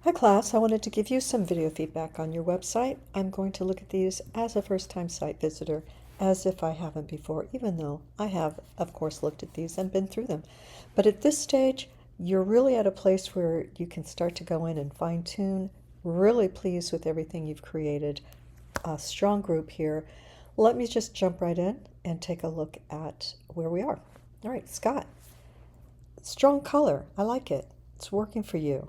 Hi class, I wanted to give you some video feedback on your website. I'm going to look at these as a first-time site visitor, as if I haven't before, even though I have, of course, looked at these and been through them. But at this stage, you're really at a place where you can start to go in and fine-tune. Really pleased with everything you've created. A strong group here. Let me just jump right in and take a look at where we are. All right, Scott. Strong color. I like it. It's working for you.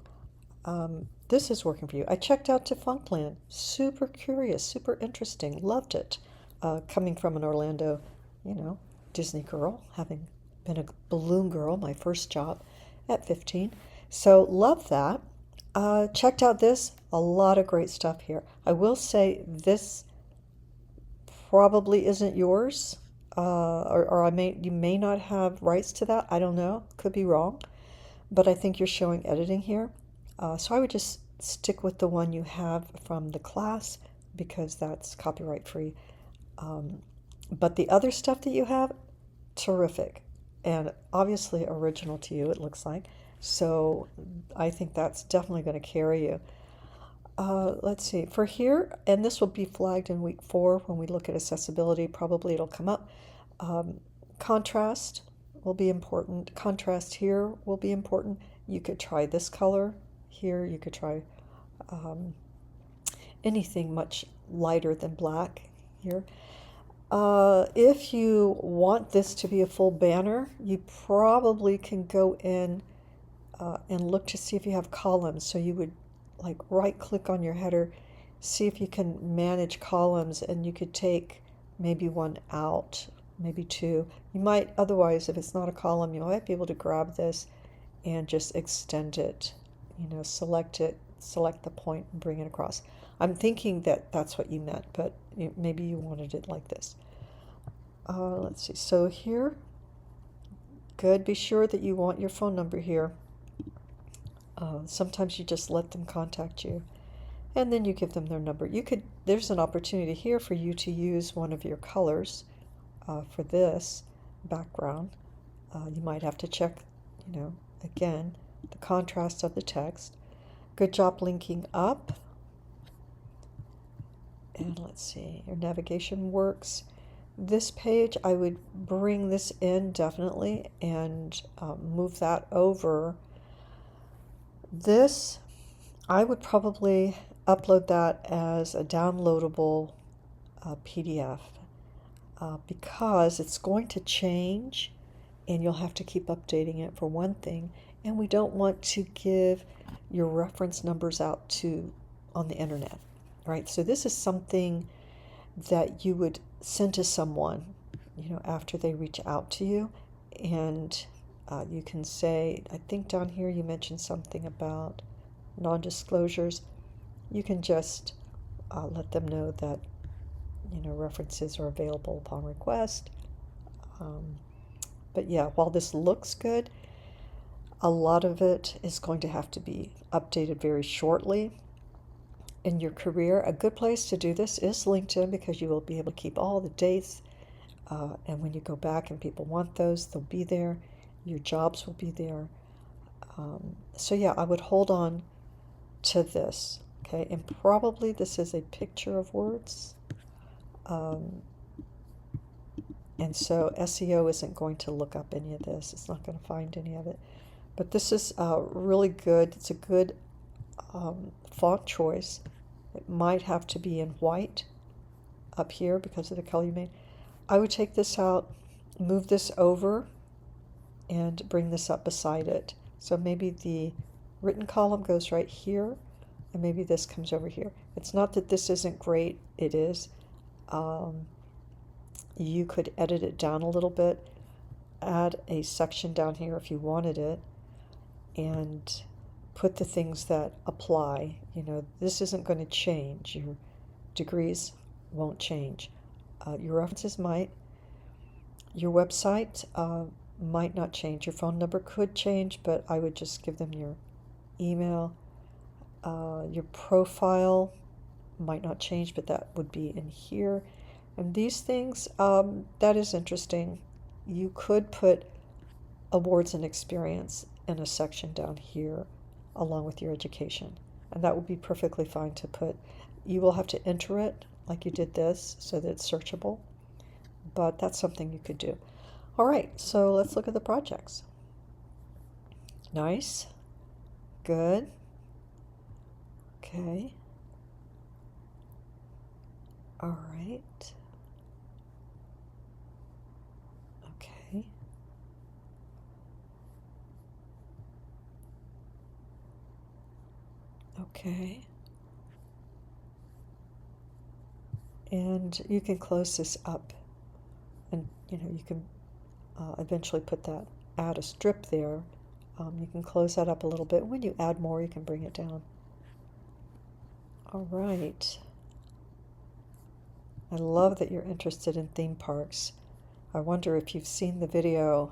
This is working for you. I checked out Defunctland. Super curious, super interesting. Loved it. Coming from an Orlando, you know, Disney girl, having been a balloon girl, my first job at 15. So love that. Checked out this. A lot of great stuff here. I will say this probably isn't yours, or you may not have rights to that. I don't know. Could be wrong, but I think you're showing editing here. So I would just stick with the one you have from the class because that's copyright free. But the other stuff that you have, terrific. And obviously original to you, it looks like. So I think that's definitely going to carry you. Let's see, for here, and this will be flagged in week 4 when we look at accessibility, probably it'll come up. Contrast will be important. Contrast here will be important. You could try this color here. You could try anything much lighter than black here. If you want this to be a full banner, you probably can go in and look to see if you have columns. So you would like right click on your header, see if you can manage columns, and you could take maybe one out, maybe two. You might otherwise, if it's not a column, you might be able to grab this and just extend it, select it, select the point and bring it across. I'm thinking that that's what you meant, but maybe you wanted it like this. Let's see, so here, good, be sure that you want your phone number here. Sometimes you just let them contact you and then you give them their number. There's an opportunity here for you to use one of your colors for this background. You might have to check, again, the contrast of the text. Good job linking up. And let's see, your navigation works. This page, I would bring this in definitely and move that over. This, I would probably upload that as a downloadable PDF because it's going to change and you'll have to keep updating it for one thing. And we don't want to give your reference numbers out on the internet, right? So this is something that you would send to someone, after they reach out to you. And you can say, I think down here you mentioned something about non-disclosures. You can just let them know that, references are available upon request. But yeah, while this looks good, a lot of it is going to have to be updated very shortly. In your career, a good place to do this is LinkedIn because you will be able to keep all the dates. And when you go back and people want those, they'll be there. Your jobs will be there. So yeah, I would hold on to this. Okay, and probably this is a picture of words. And so SEO isn't going to look up any of this. It's not going to find any of it. But this is really good. It's a good font choice. It might have to be in white up here because of the color you made. I would take this out, move this over, and bring this up beside it. So maybe the written column goes right here, and maybe this comes over here. It's not that this isn't great. It is. You could edit it down a little bit, add a section down here if you wanted it, and put the things that apply. This isn't going to change. Your degrees won't change. Your references might. Your website might not change. Your phone number could change, but I would just give them your email. Your profile might not change, but that would be in here. And these things, that is interesting. You could put awards and experience in a section down here along with your education. And that will be perfectly fine to put. You will have to enter it like you did this so that it's searchable, but that's something you could do. All right, so let's look at the projects. Nice. Good. Okay. All right. Okay. Okay. And you can close this up, and you can eventually add a strip there. You can close that up a little bit. When you add more, you can bring it down. All right. I love that you're interested in theme parks. I wonder if you've seen the video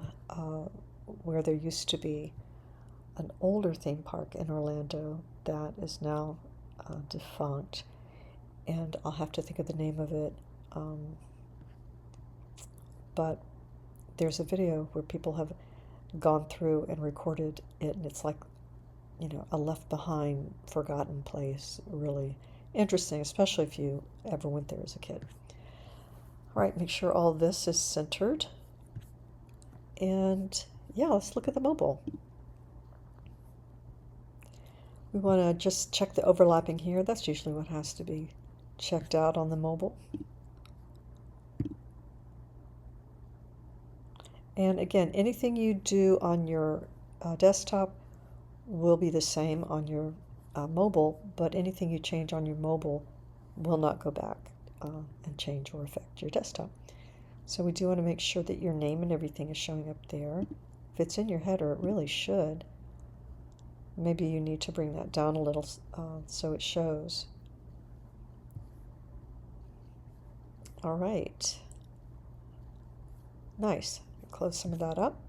where there used to be an older theme park in Orlando that is now defunct, and I'll have to think of the name of it. But there's a video where people have gone through and recorded it, and it's like, a left behind, forgotten place. Really interesting, especially if you ever went there as a kid. All right, make sure all this is centered. And yeah, let's look at the mobile. We want to just check the overlapping here. That's usually what has to be checked out on the mobile. And again, anything you do on your desktop will be the same on your mobile, but anything you change on your mobile will not go back and change or affect your desktop. So we do want to make sure that your name and everything is showing up there. If it's in your header, it really should. Maybe you need to bring that down a little so it shows. All right. Nice. Close some of that up.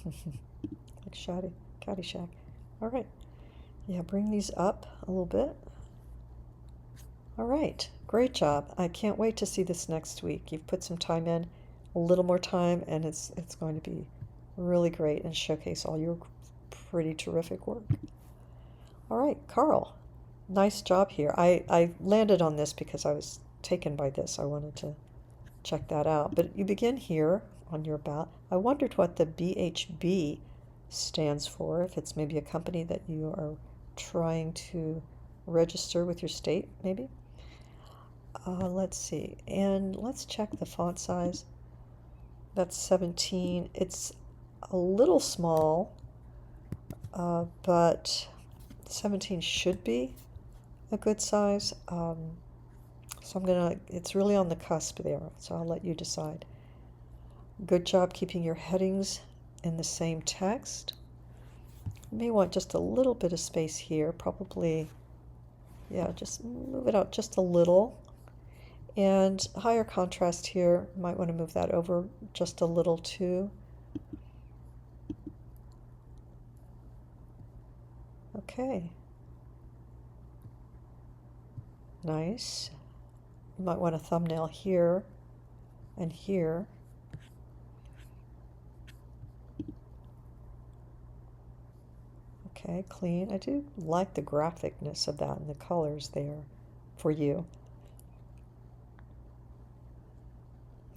Like Caddyshack. All right. Yeah, bring these up a little bit. All right. Great job. I can't wait to see this next week. You've put some time in, a little more time, and it's going to be really great and showcase all your pretty terrific work. All right, Carl. Nice job here. I landed on this because I was taken by this. I wanted to check that out. But you begin here on your about. I wondered what the BHB stands for, if it's maybe a company that you are trying to register with your state, maybe. Let's see. And let's check the font size. That's 17. It's a little small, but 17 should be a good size. So it's really on the cusp there, so I'll let you decide. Good job keeping your headings in the same text. You may want just a little bit of space here, probably, yeah, just move it out just a little. And higher contrast here, might want to move that over just a little too. Okay. Nice. You might want a thumbnail here and here. Okay, clean. I do like the graphicness of that and the colors there for you.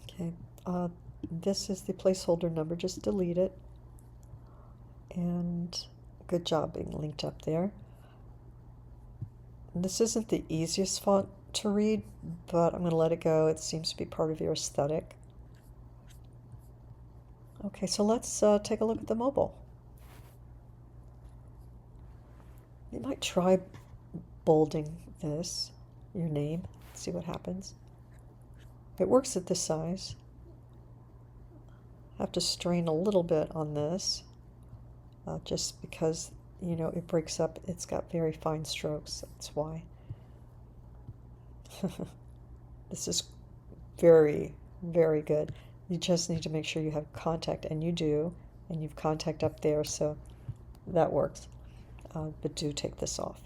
Okay, this is the placeholder number. Just delete it. And good job being linked up there. And this isn't the easiest font to read, but I'm going to let it go. It seems to be part of your aesthetic. Okay, so let's take a look at the mobile. You might try bolding this, your name, see what happens. It works at this size. I have to strain a little bit on this, just because, it breaks up. It's got very fine strokes, that's why. This is very, very good. You just need to make sure you have contact, and you do, and you've contact up there, so that works. But do take this off.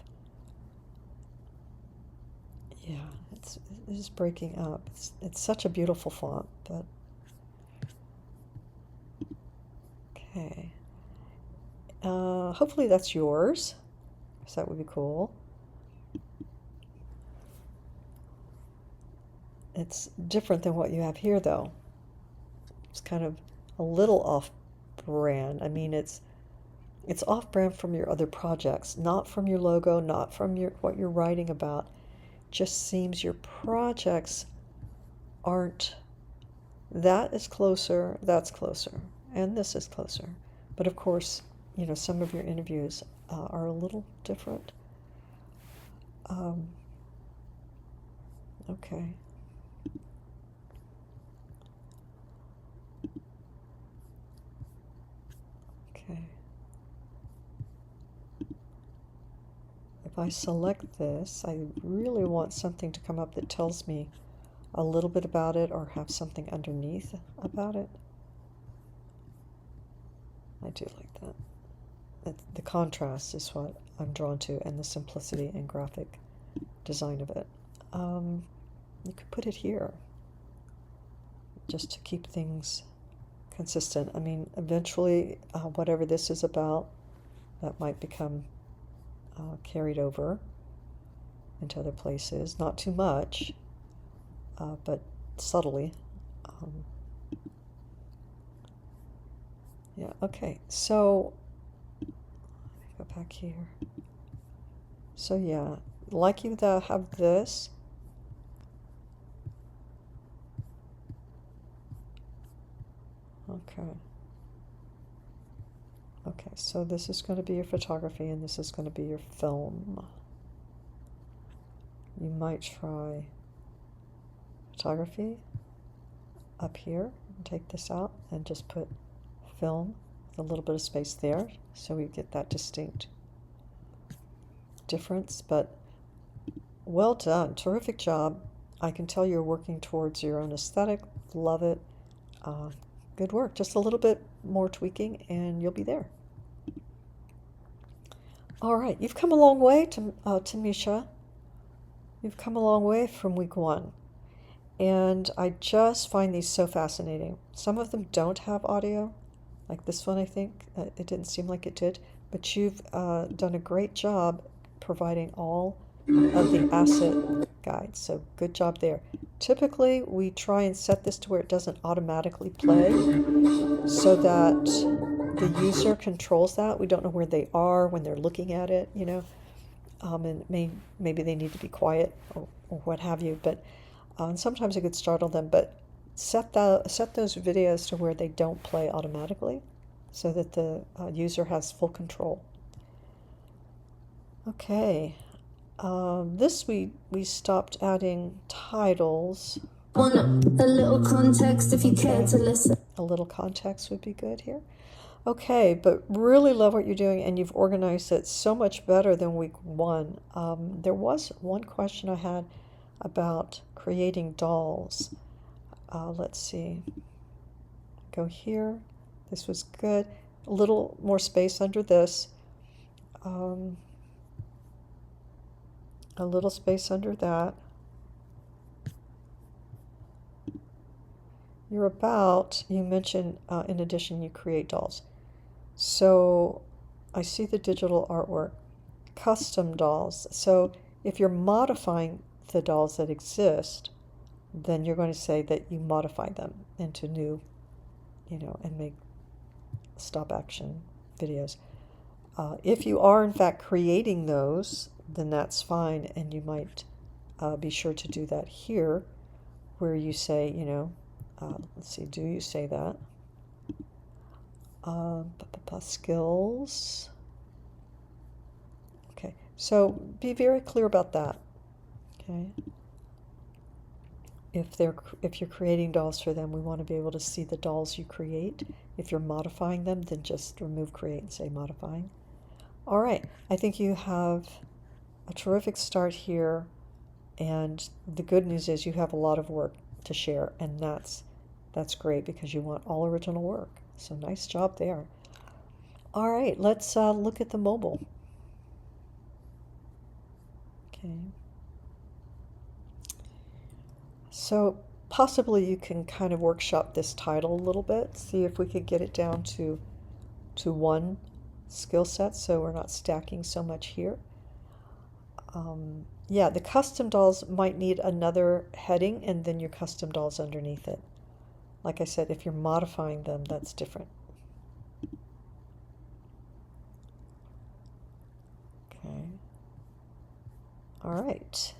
Yeah, it is breaking up. It's such a beautiful font, but okay. Hopefully that's yours, so that would be cool. It's different than what you have here, though. It's kind of a little off-brand. I mean, it's off-brand from your other projects, not from your logo, not from what you're writing about. Just seems your projects aren't. That is closer, that's closer, and this is closer. But of course, you know, some of your interviews are a little different. Okay. Okay. If I select this, I really want something to come up that tells me a little bit about it or have something underneath about it. I do like that. The contrast is what I'm drawn to, and the simplicity and graphic design of it. You could put it here just to keep things consistent. I mean, eventually, whatever this is about, that might become carried over into other places. Not too much, but subtly. Yeah, okay. So, let me go back here. So yeah, like you that have this. Okay. Okay, so this is going to be your photography and this is going to be your film. You might try photography up here and take this out and just put film with a little bit of space there so we get that distinct difference. But well done, terrific job. I can tell you're working towards your own aesthetic. Love it. Good work. Just a little bit more tweaking and you'll be there. All right, you've come a long way, Tamisha. You've come a long way from week 1. And I just find these so fascinating. Some of them don't have audio, like this one, I think. It didn't seem like it did. But you've done a great job providing all of the asset guides. So good job there. Typically, we try and set this to where it doesn't automatically play so that the user controls that. We don't know where they are when they're looking at it, you know. And maybe they need to be quiet or what have you. But and sometimes it could startle them. But set those videos to where they don't play automatically, so that the user has full control. Okay. This we stopped adding titles. A little context if you care to listen. A little context would be good here. Okay, but really love what you're doing, and you've organized it so much better than week 1. There was one question I had about creating dolls. Let's see. Go here. This was good. A little more space under this. A little space under that. You mentioned, in addition, you create dolls. So I see the digital artwork, custom dolls. So if you're modifying the dolls that exist, then you're going to say that you modify them into new, you know, and make stop action videos. If you are in fact creating those, then that's fine, and you might be sure to do that here, where you say, you know, let's see, do you say that? Skills. Okay, so be very clear about that. Okay. If you're creating dolls for them, we want to be able to see the dolls you create. If you're modifying them, then just remove create and say modifying. All right, I think you have a terrific start here, and the good news is you have a lot of work to share, and that's great because you want all original work. So nice job there. All right, let's look at the mobile. Okay. So possibly you can kind of workshop this title a little bit, see if we could get it down to 1 skill sets, so we're not stacking so much here. Yeah, the custom dolls might need another heading and then your custom dolls underneath it. Like I said, if you're modifying them, that's different. Okay. All right.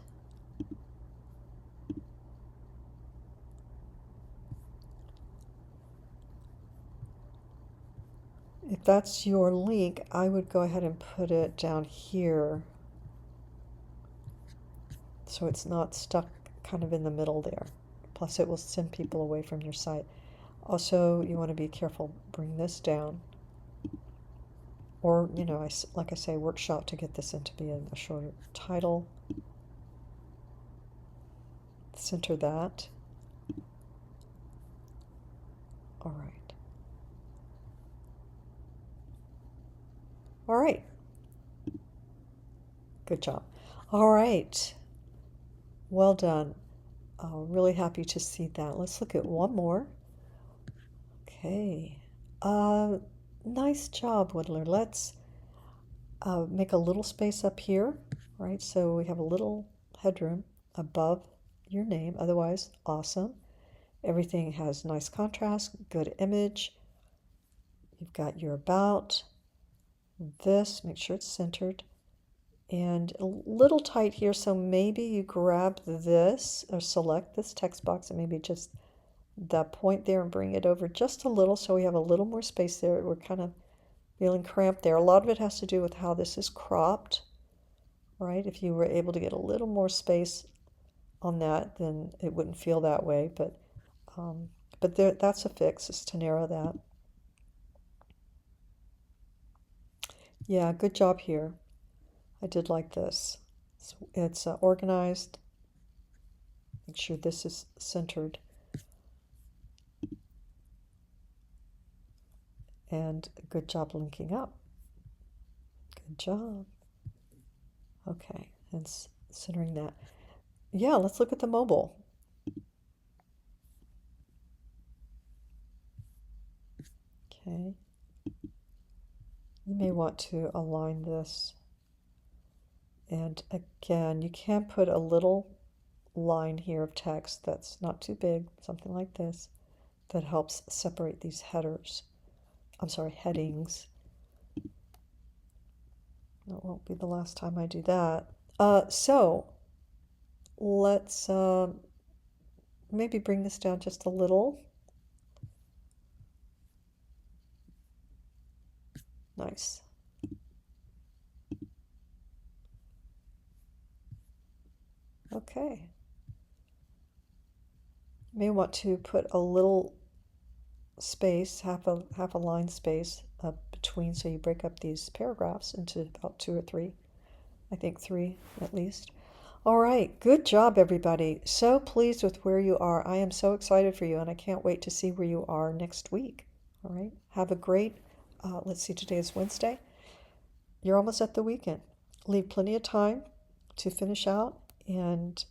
If that's your link, I would go ahead and put it down here so it's not stuck kind of in the middle there. Plus, it will send people away from your site. Also, you want to be careful. Bring this down. Or, you know, like I say, workshop to get this into being a shorter title. Center that. All right. All right. Good job. All right. Well done. Really happy to see that. Let's look at one more. Okay. Nice job, Whittler. Let's make a little space up here, right? So we have a little headroom above your name. Otherwise, awesome. Everything has nice contrast, good image. You've got your about, this, make sure it's centered. And a little tight here, so maybe you grab this or select this text box and maybe just that point there and bring it over just a little so we have a little more space there. We're kind of feeling cramped there. A lot of it has to do with how this is cropped, right? If you were able to get a little more space on that, then it wouldn't feel that way. But there, that's a fix, is to narrow that. Yeah, good job here. I did like this. It's organized. Make sure this is centered. And good job linking up. Good job. Okay, and centering that. Yeah, let's look at the mobile. Okay. You may want to align this. And again, you can put a little line here of text that's not too big, something like this, that helps separate these headers. I'm sorry, headings. That won't be the last time I do that. So let's maybe bring this down just a little. Nice. Okay. You may want to put a little space, half a line space between, so you break up these paragraphs into about 2 or 3. I think 3 at least. All right, good job, everybody. So pleased with where you are. I am so excited for you, and I can't wait to see where you are next week. All right, have a great, let's see, today is Wednesday. You're almost at the weekend. Leave plenty of time to finish out, and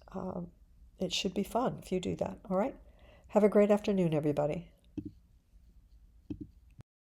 it should be fun if you do that. All right, have a great afternoon, everybody.